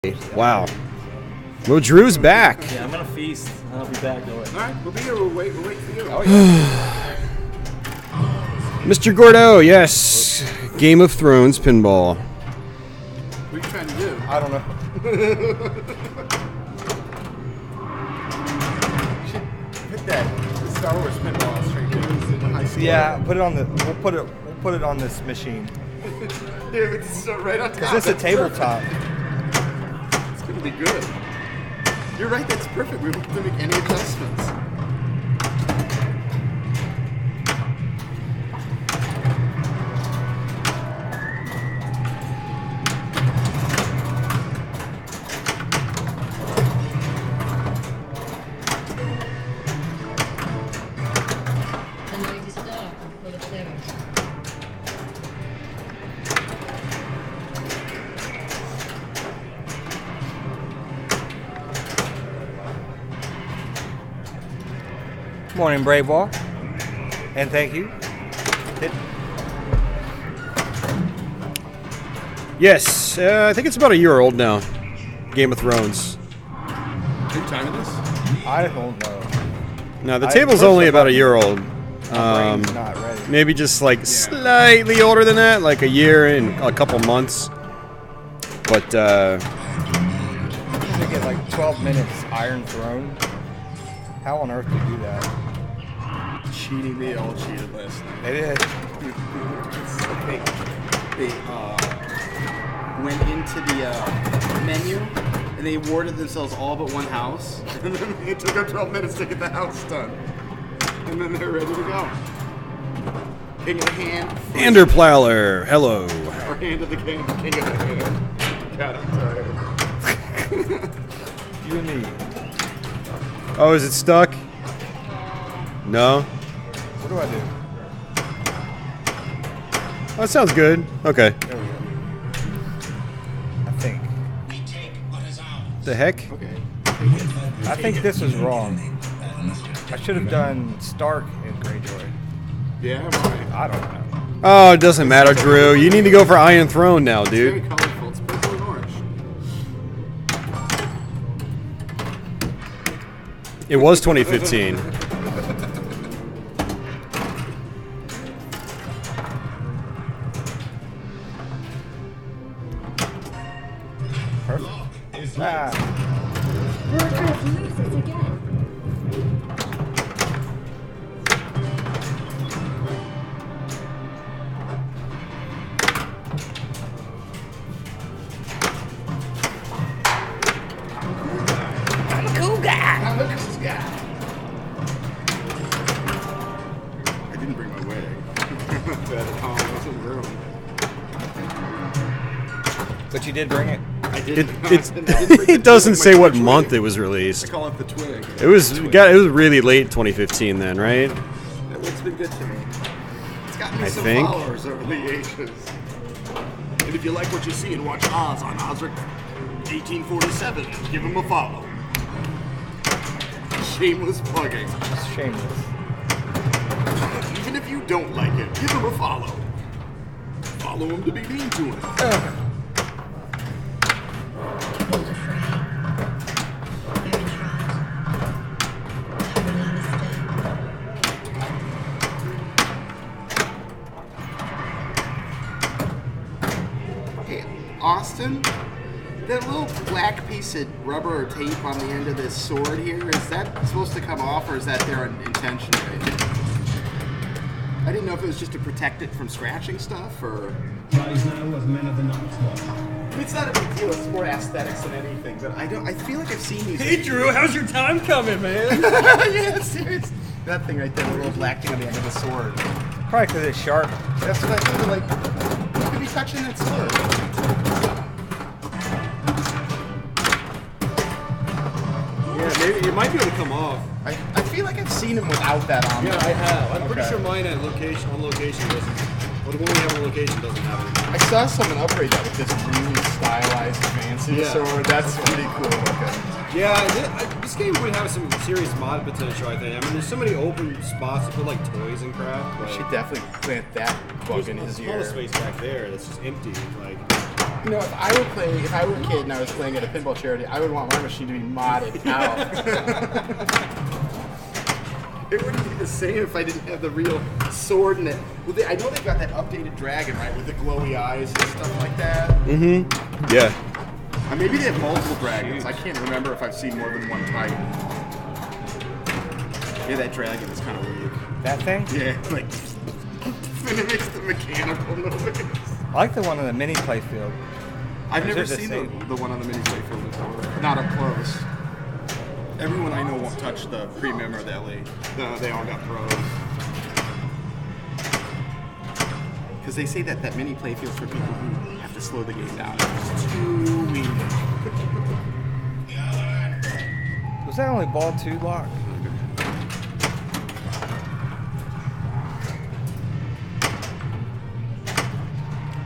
Wow. Well, Drew's back. Yeah, I'm gonna feast. I'll be back. All right, we'll be here. We'll wait for you. Oh, yeah. Mr. Gordo, yes. Game of Thrones Pinball. What are you trying to do? I don't know. Hit that Star Wars pinball straight there. Yeah, put it on the. We'll put it on this machine. Dude, it's right on top. Is this a tabletop? It's gonna be good. You're right. That's perfect. We don't have to make any adjustments. Morning, Brave Wall. And thank you. Yes, I think it's about a year old now. Game of Thrones. Good time of this? I don't know. No, the table's only about a year old. My brain's not ready. Maybe just like slightly older than that, like a year and a couple months. But I'm gonna get like 12 minutes Iron Throne. How on earth do you do that? Cheating. They all cheated last night. They did. They went into the menu and they awarded themselves all but one house. And then it took them 12 minutes to get the house done. And then they're ready to go. King of the hand. Anderplowler, hello. Or hand of the king. King of the hand. God, I'm tired. You and me. Oh, is it stuck? No? What do I do? Oh, that sounds good. Okay. There we go. I think. The heck? Okay. I think this was wrong. I should have done Stark and Greyjoy. Yeah, why? I don't know. Oh, it doesn't matter, Drew. You need to go for Iron Throne now, It's dude. very colorful. It's purple and orange. It was 2015. Perfect. Ah. Workers loses again. I'm a cool guy. I didn't bring my wig. But you did bring it. I did. It doesn't say what month it was I released. call it the twig. It was really late 2015 then, right? That wig's been good to me. It's got me I some think. followers over the ages. And if you like what you see and watch Oz on Osric 1847, give him a follow. Shameless plugging. It's shameless. Even if you don't like it, give him a follow. Follow him to be mean to him. Hey, Austin, that little black piece of rubber or tape on the end of this sword here, is that supposed to come off or is that there intentionally? I didn't know if it was just to protect it from scratching stuff or... Rise now with men of the Night's Watch. It's not a big deal, it's more aesthetics than anything, but I feel like I've seen these... Hey Drew, how's your time coming, man? Yeah, serious. That thing right there, the little black thing on the end of the sword. Probably because it's sharp. That's what I feel like. You could be touching that sword. Yeah, maybe it might be able to come off. I feel like I've seen him without that on. Yeah, I have. I'm pretty Okay. sure mine on location doesn't. Well, the one we have on location doesn't have it. I saw someone upgrade that with this really stylized fancy sword. That's pretty cool looking. Yeah, this game would have some serious mod potential, I think. I mean, there's so many open spots to put like toys and crap. But Should definitely plant that bug in his there's a ton of ear. space back there that's just empty. Like, You know, if I were a kid and I was playing at a pinball charity, I would want my machine to be modded out. It wouldn't be the same if I didn't have the real sword in it. Well, I know they've got that updated dragon, right, with the glowy eyes and stuff like that. Mm-hmm. Yeah. Maybe they have multiple dragons. I can't remember if I've seen more than one type. Yeah, that dragon is kind of weird. That thing? Yeah, like, and it makes the mechanical noise. I like the one on the mini playfield. I've never Is it the seen same? the one on the mini playfield before. Not up close. Everyone I know won't touch the premium or the LA. No, they all got pros. Because they say that mini playfield's for people who have to slow the game down. It's too weak. Was that only ball 2 lock?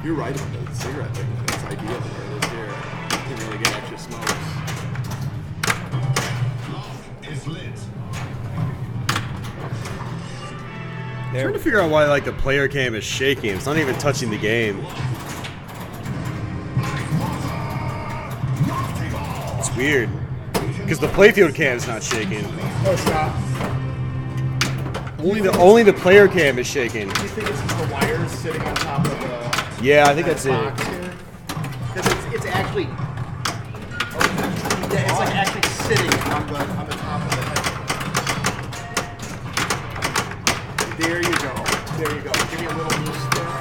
You're right about the cigarette thing. It's ideal where it is here. You can really get extra smokes. I'm trying to figure out why like the player cam is shaking. It's not even touching the game. It's weird. Because the playfield cam is not shaking. Oh, it's not. Only the player cam is shaking. Do you think it's just the wires sitting on top of the Yeah, I think that's it. box here? Because it's actually, yeah, it's like actually sitting on the top of the head. There you go. There you go. Give me a little boost there.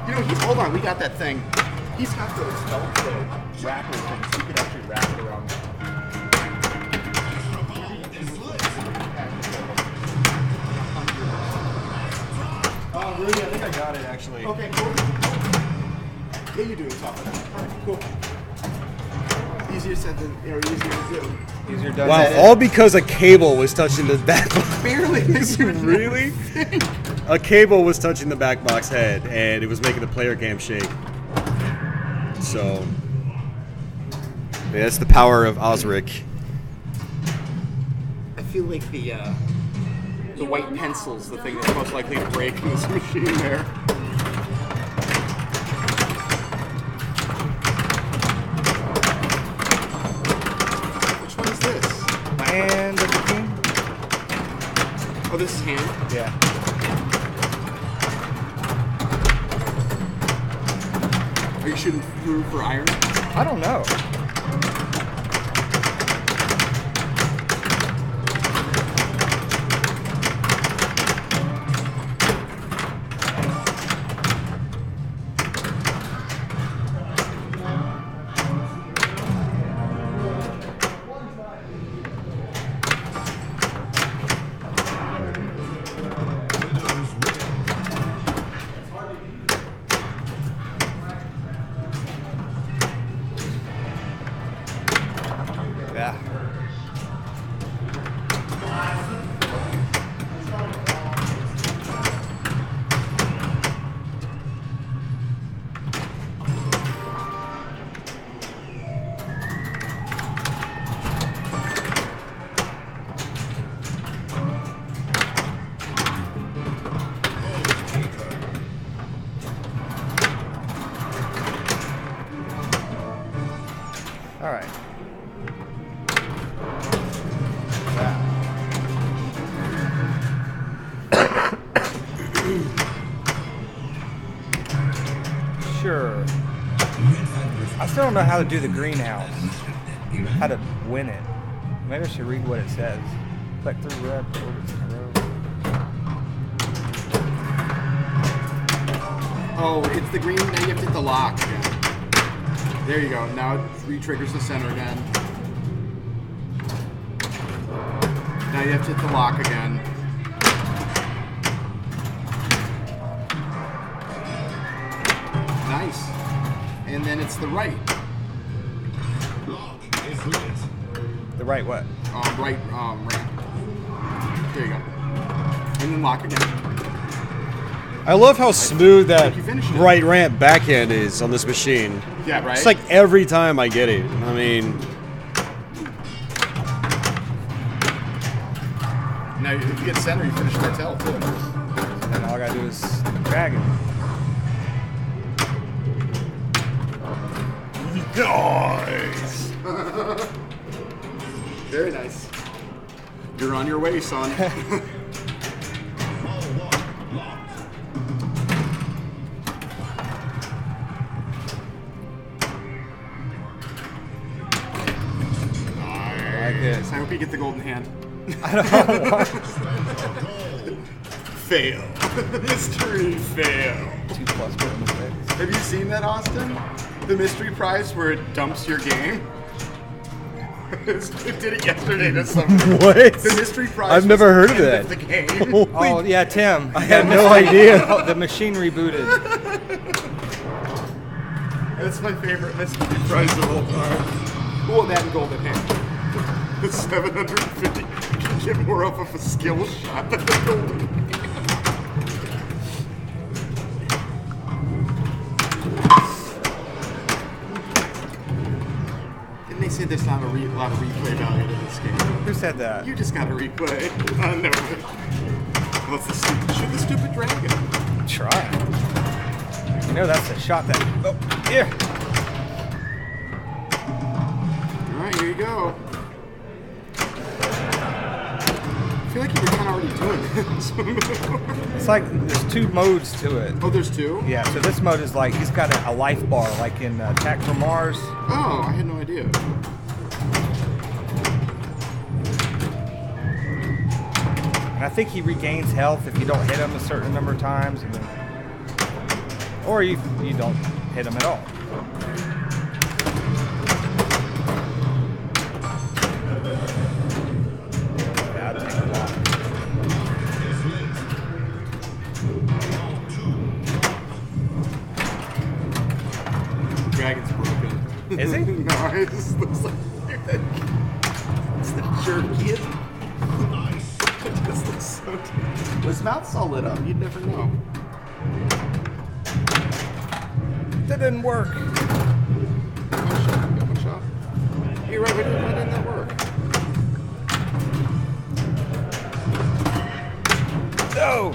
You know, hold on. We got that thing. He's got those Velcro wrapper things. You could actually wrap it around. Oh, really? I think I got it actually. Okay, cool. Yeah, you do it top of that. Cool. Easier said than, or easier to do. Easier done. Wow, all because a cable was touching the back box. Barely. Really? A cable was touching the back box head, and it was making the player cam shake. So, yeah, that's the power of Osric. I feel like the white pencil's the thing that's most likely to break in this machine there. Which one is this? And the team? Oh, this is hand? Yeah. Are you shooting through for iron? I don't know. Yeah. All right. Sure. I still don't know how to do the greenhouse. How to win it. Maybe I should read what it says. Click through red orbits in a row. Oh, it's the green. Now you have to hit the lock again. There you go. Now it re-triggers the center again. Now you have to hit the lock again. Nice. And then it's the right. The right what? Right ramp. There you go. And then lock again. I love how smooth that You finished it. right ramp backhand is on this machine. Yeah, right? It's like every time I get it. I mean, now if you get center, you finish cartel too. And then all I gotta do is drag it. Nice. Very nice. You're on your way, son. Nice. I hope you get the golden hand. I don't want Fail. Mystery fail. 2 plus golden sticks. Have you seen that, Austin? The mystery prize where it dumps your game? It did it yesterday to someone. What? The mystery prize. I've never heard of was that. the game. Oh yeah, Tim. I had no idea. Oh, the machine rebooted. That's my favorite mystery prize of all time. Well, that and golden hand. The 750 can get more of a skill shot than the golden hand. Didn't they say there's not a lot of replay value to this game? Who said that? You just got to replay. No. What's shoot the stupid dragon? Try. You know that's a shot that. Oh, here. All right, here you go. I feel like you were kind of already doing this. It's like there's 2 modes to it. Oh, there's 2? Yeah, so this mode is like he's got a life bar, like in Attack from Mars. Oh, I had no idea. And I think he regains health if you don't hit him a certain number of times, and then, or you don't hit him at all. Yeah, I'd take a lot. Dragon's broken. Is he? No, it just looks like it's the jerkiest. It just looks so. His mouth's all lit up. You'd never know. That didn't work. One shot. You're right. Why didn't that work? No.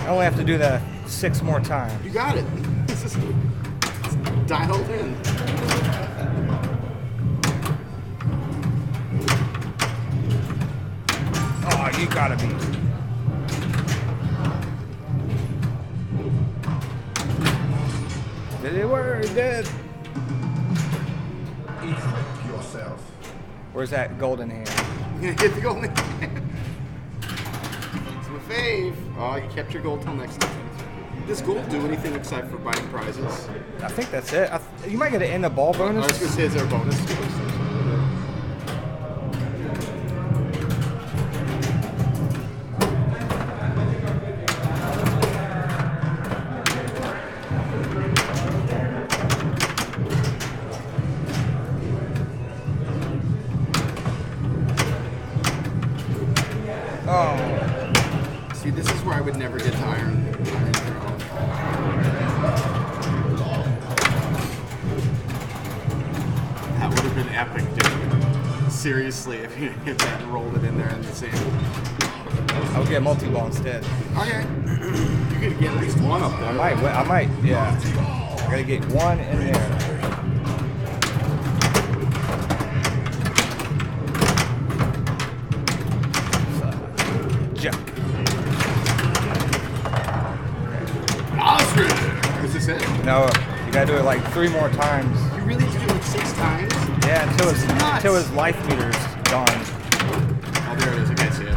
I only have to do that 6 more times. You got it. This is dialed in. Oh, you gotta be. Did it work? It did. Where's that golden hand? You're gonna hit the golden hand. It's my fave. Oh, you kept your gold till next time. Does gold do anything except for buying prizes? I think that's it. You might get an in the ball I bonus. was gonna say, is there a bonus to this? Oh, See, this is where I would never get to Iron Throne. That would have been epic, dude. Seriously, if you hit that and rolled it in there in the same. I'll get multi-ball instead. Okay. You could get at least one up there. I might, yeah. I gotta get 1 in there. Jump. Oscar! Is this it? No, you gotta do it like 3 more times. You really have to do it like 6 times? Yeah, until This is nuts. his life meter's gone. Oh, there it is. I can't see it.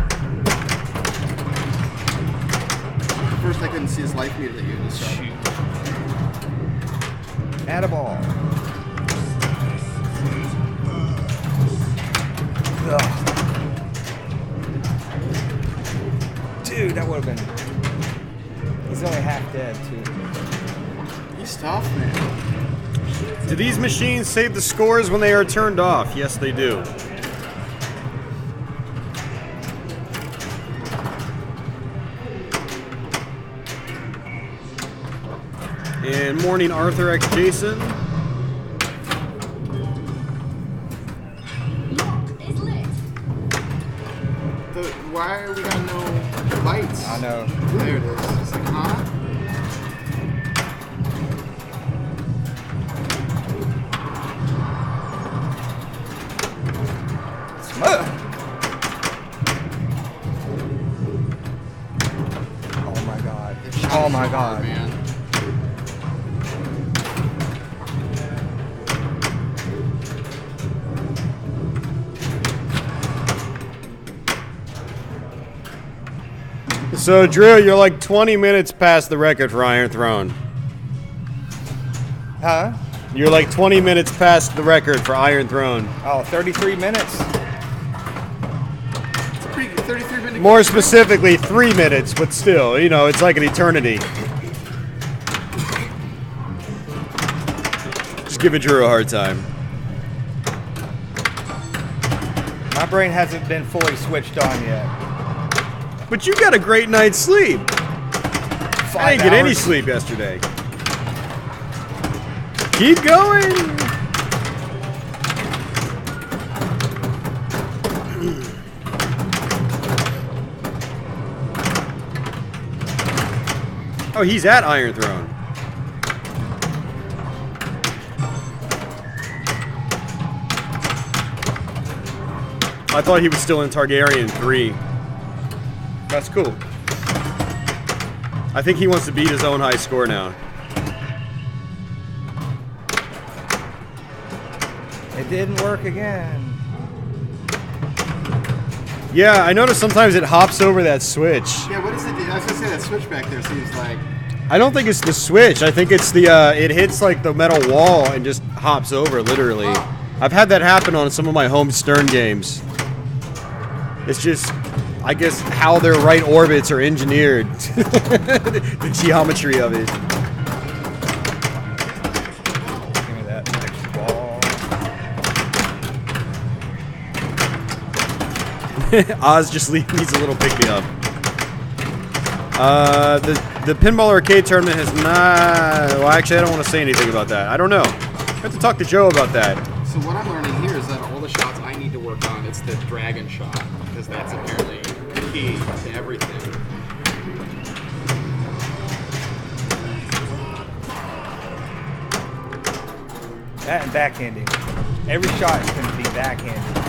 First, I couldn't see his life meter that you just shot. Shoot. Add a ball. Ugh. Dude, that would have been. He's only half dead, too. He's tough, man. Do these machines save the scores when they are turned off? Yes, they do. And morning, Arthur X. Jason. Lock is lit. Why are we got no lights? I know. There it is. It's like, huh? God. man. So, Drew, you're like 20 minutes past the record for Iron Throne. Huh? You're like 20 minutes past the record for Iron Throne. Oh, 33 minutes. It's a pretty 33-minute. More specifically, 3 minutes, but still, you know, it's like an eternity. Just giving Drew a hard time. My brain hasn't been fully switched on yet. But you got a great night's sleep. I didn't get any sleep yesterday. Keep going. Oh, he's at Iron Throne. I thought he was still in Targaryen 3. That's cool. I think he wants to beat his own high score now. It didn't work again. Yeah, I noticed sometimes it hops over that switch. Yeah, what is it? I was gonna say that switch back there seems like. I don't think it's the switch. I think it's the, it hits like the metal wall and just hops over, literally. Oh. I've had that happen on some of my home Stern games. It's just, I guess, how their right orbits are engineered. The geometry of it. Give me that next ball. Oz just needs a little pick-me-up. The Pinball Arcade Tournament has not... Well, actually, I don't want to say anything about that. I don't know. I have to talk to Joe about that. So what I'm learning here is that all the shots I need to work on, it's the dragon shot, because that's apparently key to everything. That and backhanding. Every shot is going to be backhanded.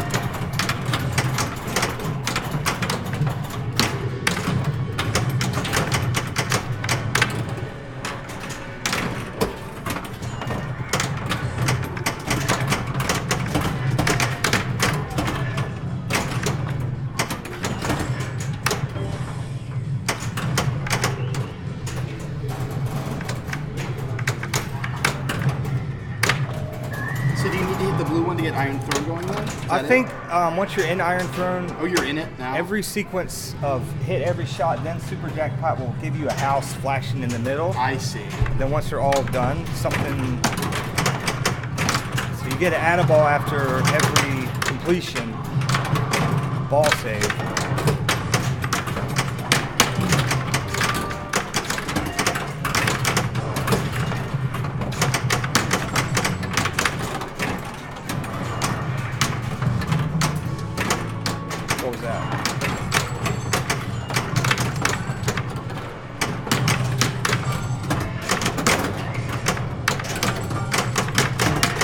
So do you need to hit the blue one to get Iron Throne going then? Is I that think it? once you're in Iron Throne, Oh, you're in it now? every sequence of hit every shot, then Super Jackpot will give you a house flashing in the middle. I see. Then once they're all done, something. So you get an add ball after every completion. Ball save. What was that?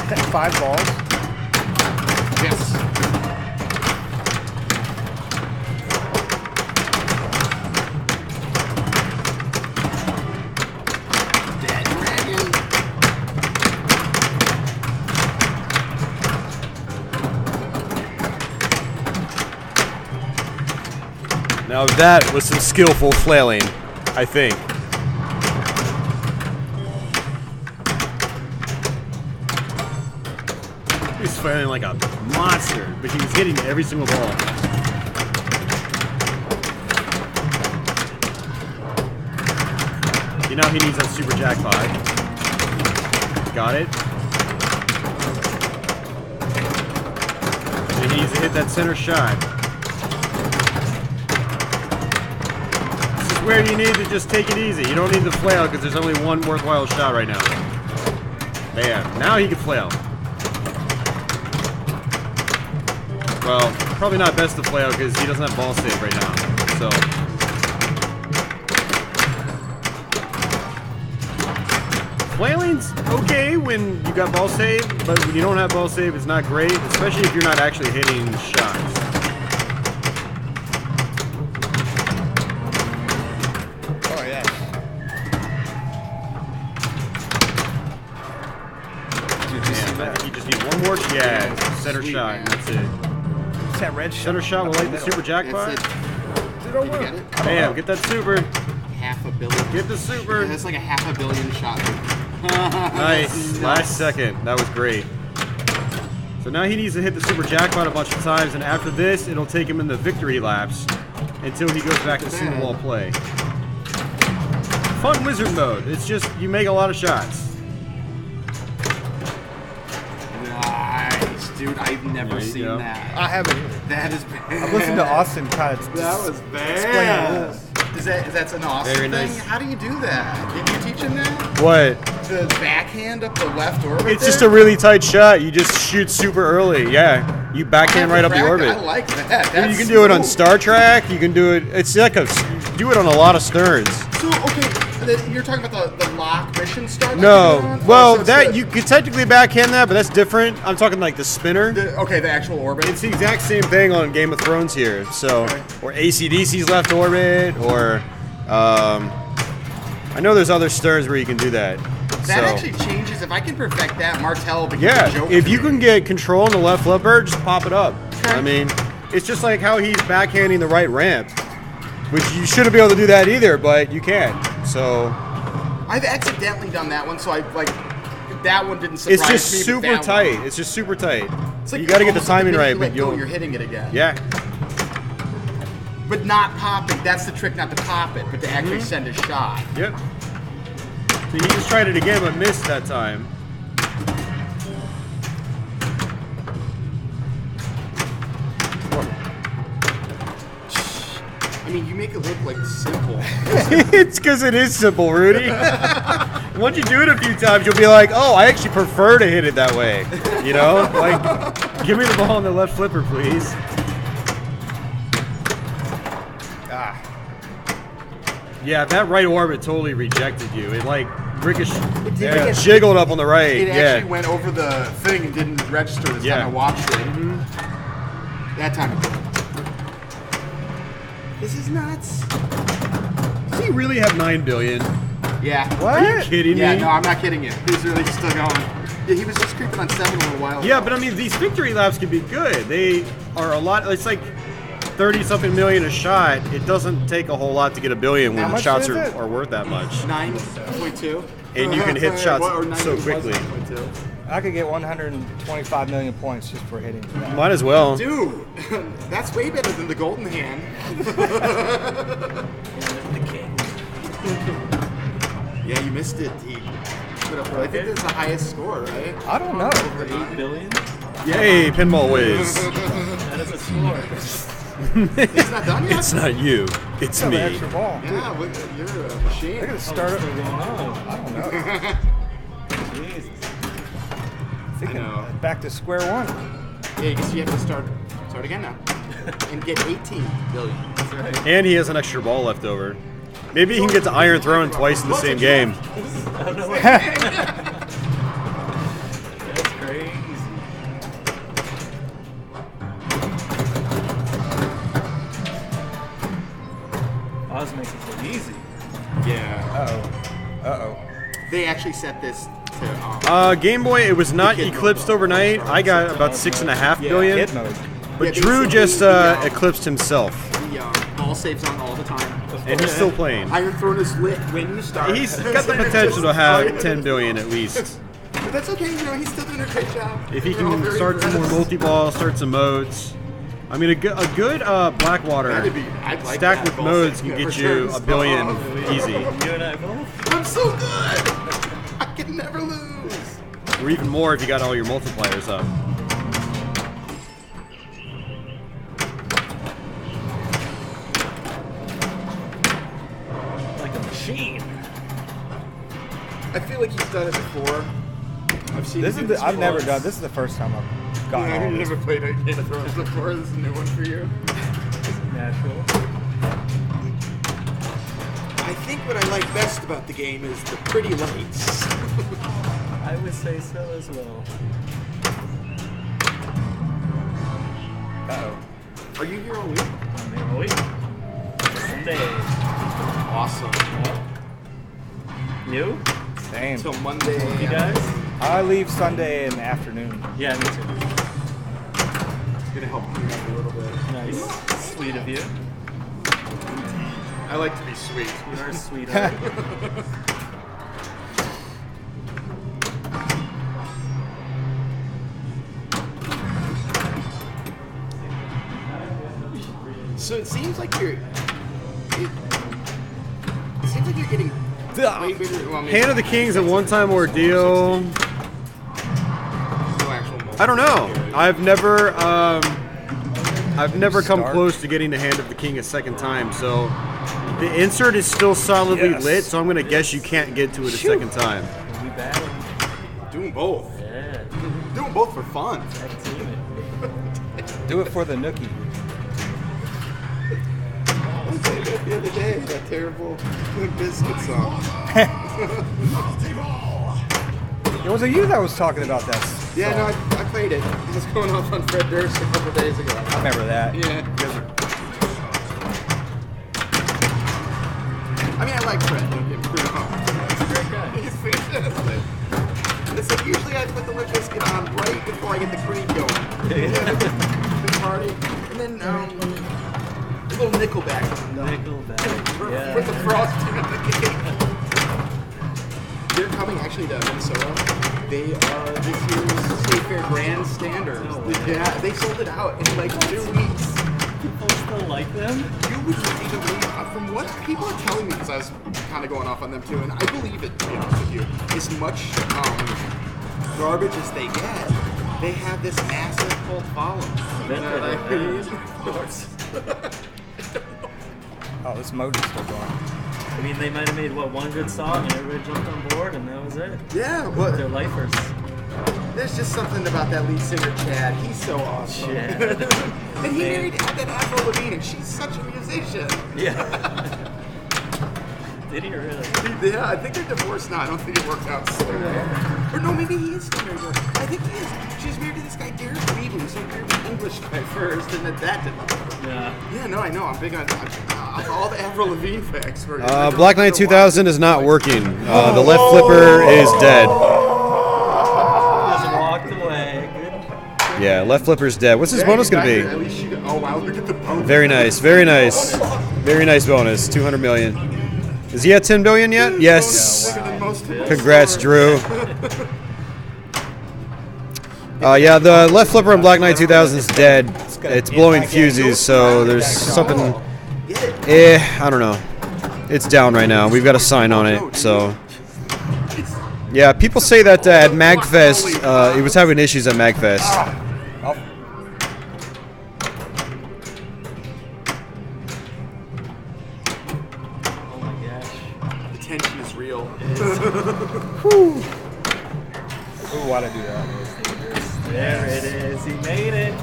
Is that 5 balls? Yes. Dead dragon. Now that was some skillful flailing, I think. He was flailing like a monster, but he was hitting every single ball. You know he needs that super jackpot. Got it. And he needs to hit that center shot. This is where you need to just take it easy. You don't need to flail because there's only one worthwhile shot right now. Bam. Now he can flail. Well, probably not best to flail because he doesn't have ball save right now. So. Flailing's okay when you got ball save, but when you don't have ball save, it's not great, especially if you're not actually hitting shots. Oh, yeah. I think he just needs one more. Yeah, center Sweet, shot. man. That's it. It's that red Center shot will light the super jackpot. It's Did you get it? Bam, get that super. Half a billion. Get the super. That's like a half a billion shot. Nice. Last second. That was great. So now he needs to hit the super jackpot a bunch of times, and after this, it'll take him in the victory laps until he goes back to single wall play. Fun wizard mode. It's just you make a lot of shots. Nice, dude. I've never There you seen go. that. I haven't either. That is bad. I've listened to Austin kind of That was explain bad. the rules. Is that's an awesome Very thing? nice. How do you do that? Did you teach him that? What? The backhand up the left orbit. It's just a really tight shot. You just shoot super early. Yeah, you backhand right up the orbit. I like that. Dude, That's you can do it on smooth. Star Trek. You can do it. It's like you do it on a lot of sterns. So okay, you're talking about the lock mission start. No, well that you could technically backhand that, but that's different. I'm talking like the spinner. The actual orbit. It's the exact same thing on Game of Thrones here. So, Okay. or AC/DC's left orbit, or I know there's other sterns where you can do that. That actually changes. If I can perfect that, Martell becomes a Yeah, joke if to you me. can get control on the left flipper, just pop it up. Okay. I mean, it's just like how he's backhanding the right ramp, which you shouldn't be able to do that either, but you can. So I've accidentally done that one, so I like that one didn't surprise it's just me. but super that tight. one- It's just super tight. It's like You got to get the almost like timing minute right, you but let go, you'll. you're hitting it again. Yeah. But not popping. That's the trick, not to pop it, but to actually Mm-hmm. send a shot. Yep. So he just tried it again, but missed that time. I mean, you make it look like simple. It's because it is simple, Rudy. Once you do it a few times, you'll be like, oh, I actually prefer to hit it that way. You know? Like, give me the ball on the left flipper, please. Ah, Yeah, that right orbit totally rejected you. It, like, did. jiggled up on the right. It Yeah. actually went over the thing and didn't register this Yeah. time I watched it. That time it did. This is nuts. Does he really have 9 billion? Yeah. what? Are you kidding Yeah, me? no, I'm not kidding you. He's really still going. Yeah, he was just creeping on 7 a little while Yeah, ago. but I mean, these victory laps can be good. They are a lot. It's like 30-something million a shot. It doesn't take a whole lot to get a billion How when the much shots is it? are worth that much. 9.2. And you can hit shots Or 9 so was quickly. 9.2. I could get 125 million points just for hitting that. Might as well. Dude, that's way better than the golden hand. Yeah, you missed it. He put up, I think that's the highest score, right? I don't know. Over 8 billion? Yay, Pinball Whiz. That is a score. It's not done yet? It's not you. It's An me. extra ball. Yeah, look, you're a machine. I gotta start What's it. going on? I don't know. Jesus. Thinking know. back to square one. Yeah, I guess you have to start again now. And get 18 billion. That's right. And he has an extra ball left over. Maybe he can get to Iron Throne twice in the same game. That's crazy. Oz makes it so easy. Yeah. Uh-oh. They actually set this to Game Boy, it was not The kid eclipsed mode. overnight. I got about 6.5 billion. Kid mode. But Yeah, Drew basically, just the, eclipsed himself. the ball saves on all the time. And he's still playing. Iron Throne is lit when you start. He's got the potential to have 10 billion at least. But that's okay, you know, he's still doing a great job. If he We're all can very start some more impressed. multi-ball, start some modes. I mean, a good Blackwater That'd be- I'd like stacked that. with Ball modes saving can get never you turns a billion off. easy. You and I both? I'm so good! I can never lose. Or even more if you got all your multipliers up. Like a machine. I feel like he's done it before. I've seen This him is do the, I've never squats. done. This is the first time I've gotten all You've this. never played a Game of Thrones before. This is a new one for you. Natural. I think what I like best about the game is the pretty lights. I would say so as well. Uh-oh. Are you here all week? I'm here all week. Sunday. Awesome. You? Same. Until Monday. You guys? I leave Sunday in the afternoon. Yeah, me too. It's gonna help clean up a little bit. Nice. Sweet of you. I like to be sweet. You are a sweetheart. So it seems like you're. It seems like you're getting way bigger. Well, maybe Hand of the King's a one-time ordeal. no actual I don't know. I've never come Start. close to getting the Hand of the King a second time, so the insert is still solidly Yes. lit, so I'm gonna guess you can't get to it a second time. We battle. Doing both. Yeah. Doing both for fun. Tag team it. Do it for the nookie. I played that the other day. That terrible Limp Bizkit song. It was you that was talking about that. Yeah, song. no, I played it. It was going off on Fred Durst a couple days ago. I remember that. Yeah. I mean, I like Fred. Don't get me wrong. He's a great guy. He's fantastic. It's like usually I put the Limp Bizkit on right before I get the cream going. The party. And then a little Nickelback. Nickelback. For Yeah. the frosting on the cake. They're coming actually to Minnesota. They are this year's State Fair Grand Standards. Yeah, they sold it out in like 2 weeks. People still like them? You would even believe, from what people are telling me, because I was kind of going off on them too, and I believe it, to be honest with you, as much garbage as they get, they have this massive cult following. You know what I mean? Of course. Oh, this motor's still going. I mean, they might have made, one good song and everybody jumped on board and that was it. Yeah, They're but lifers. there's just something about that lead singer, Chad. He's so awesome. Chad. And he married that Avril Lavigne, and she's such a musician. Yeah. Did he really? Yeah, I think they're divorced now. I don't think it worked out so well. Or no, maybe he is still married to her. I think he is. She's married to this guy, Derek Weaver, who's married to an English guy first, and then that didn't. Yeah. Yeah, no, I know. I'm big on all the Avril Lavigne facts. For Black Knight 2000 is not working. The left flipper is dead. Just walked away. Good. Yeah, left flipper's dead. What's his bonus gonna At be? least oh wow, look at the bonus. Very nice, very nice. Very nice bonus, 200 million. Is he at 10 billion yet? Yes. Bigger than most of us. Congrats, Drew. Yeah, the left flipper on Black Knight 2000 is dead. It's blowing fuses, so there's something. I don't know. It's down right now. We've got a sign on it, so. Yeah, people say that at MagFest, it was having issues at MagFest. Oh, Oh my gosh. The tension is real. ooh, why'd I do that? There it is. He made it.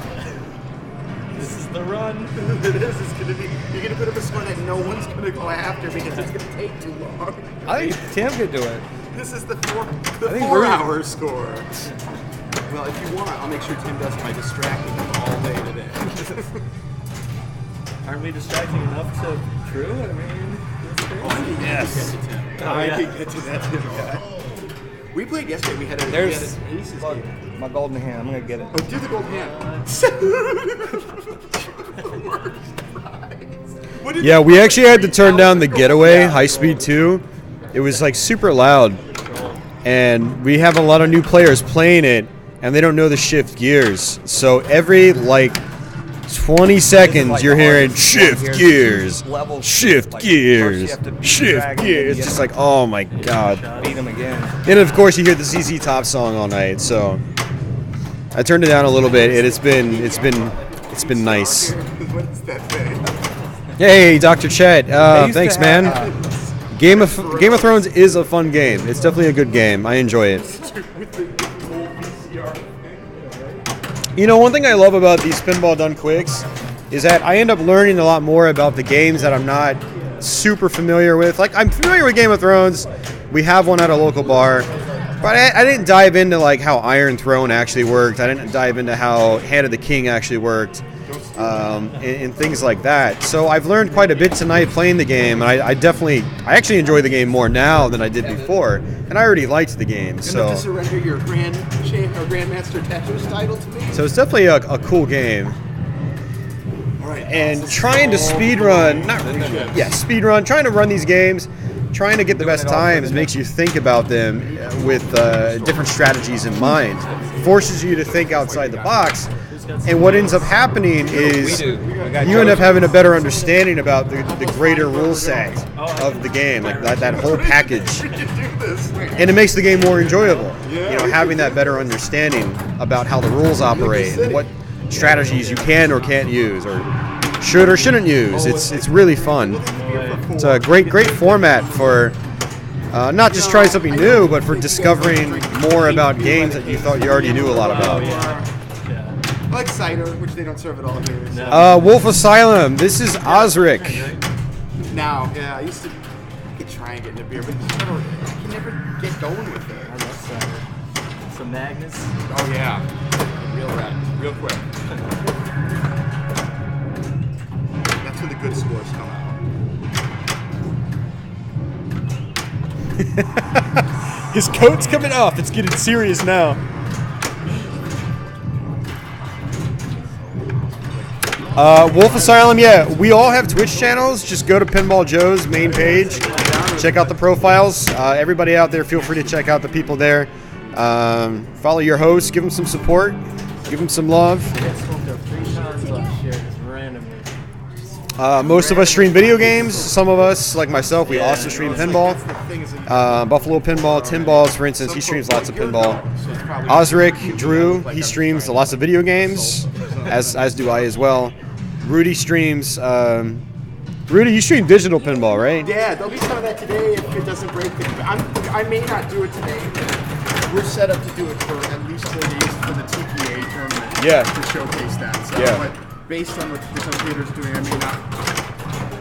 This is the run. It is. It's gonna be. You're gonna put up a score that no one's gonna go after because it's gonna take too long. I think Tim could do it. This is the think 4-hour score. Well, if you want, I'll make sure Tim does it by distracting him all day today. Aren't we distracting enough to Drew? I mean, that's crazy. Yes. I yeah. can get to that Tim guy. We played yesterday. We had an There's aces look, game. my golden hand. I'm gonna get it. Oh, do the gold hand. What did Yeah, we actually had to turn down the Getaway High Speed 2. It was like super loud, and we have a lot of new players playing it, and they don't know the shift gears. So every like 20 seconds, like you're the hearing hardest shift one gears, Levels, shift like, first you gears, have to beat the shift dragon, gears. then It's you just have like, oh my god. Beat him again. And of course, you hear the ZZ Top song all night. So I turned it down a little bit, and it's been nice. What's that thing? Hey, Dr. Chet. They used Thanks, to have, man. Game of Thrones is a fun game. It's definitely a good game. I enjoy it. With the old VCR thing. You know, one thing I love about these Pinball Done Quicks is that I end up learning a lot more about the games that I'm not super familiar with. Like, I'm familiar with Game of Thrones. We have one at a local bar. But I didn't dive into, like, how Iron Throne actually worked. I didn't dive into how Hand of the King actually worked. and things like that. So I've learned quite a bit tonight playing the game, and I actually enjoy the game more now than I did before, and I already liked the game. Enough So to surrender your Grandmaster Tetris title to me? it's definitely a cool game. All right. And trying to speed run, speed run, trying to run these games, trying to get the best times makes you think about them with different strategies in mind. Forces you to think outside the box, and what ends up happening is you end up having a better understanding about the greater rule set of the game, like that whole package, and it makes the game more enjoyable. Having that better understanding about how the rules operate, and what strategies you can or can't use, or should or shouldn't use. It's really fun. It's a great format for not just trying something new, but for discovering more about games that you thought you already knew a lot about. I like cider, which they don't serve at all here. So. Wolf Asylum. This is Osric. Now, I used to try and get into beer, but I can never get going with it. I love cider. Some Magnus. Oh yeah, real quick. That's when the good scores come out. His coat's coming off. It's getting serious now. Wolf Asylum, we all have Twitch channels. Just go to Pinball Joe's main page. Check out the profiles. Everybody out there, feel free to check out the people there. Follow your hosts. Give them some support. Give them some love. Most of us stream video games. Some of us, like myself, we also stream pinball. Buffalo Pinball, Tim Balls, for instance, he streams lots of pinball. Osric, Drew, he streams lots of video games, as do I as well. Rudy streams. Rudy, you stream digital pinball, right? Yeah, there'll be some of that today if it doesn't break. I may not do it today. We're set up to do it for at least 4 days for the TPA tournament. Yeah. To showcase that. So, but based on what some theaters are doing, I may not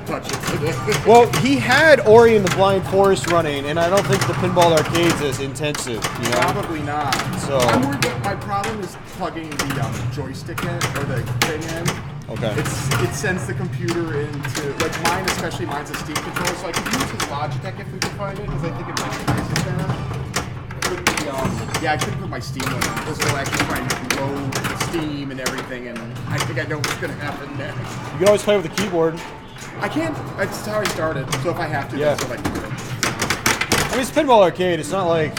touch it today. Well, he had Ori and the Blind Forest running, and I don't think the Pinball Arcade's as intensive, you know? Probably not. So I'm worried that my problem is plugging the joystick in, or the thing in. Okay. It sends the computer into, like mine, especially mine's a Steam controller, so I could use his Logitech if we could find it, because I think it recognizes that. But I couldn't put my Steam one on, because it'll actually try and load Steam and everything, and I think I know what's going to happen next. You can always play with the keyboard. I can't, that's how I started, so if I have to, that's what I can do. I mean, it's Pinball Arcade. It's not like.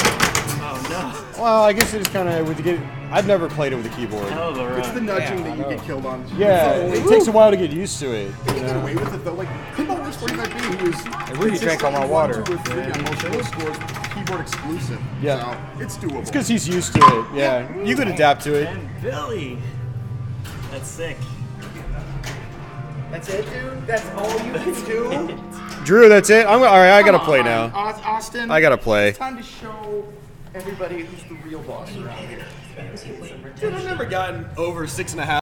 Oh no. Well, I guess it is kind of with the get. I've never played it with a keyboard. Hell of a run. It's the nudging that you get killed on. Yeah, it takes a while to get used to it. You can get away with it though. Like Pinball Wars 45B, he was. Rudy drank all my water. 1, 2, or 3 on most of those scores, keyboard exclusive. Yeah. So it's doable. It's because he's used to it. Yeah, you could adapt to it. And Billy. That's sick. That's it, dude. That's all you can do. Drew, that's it. All right. I gotta Come play on, now. Austin. I gotta play. It's time to show everybody who's the real boss around here. Dude, I've never gotten over 6.5.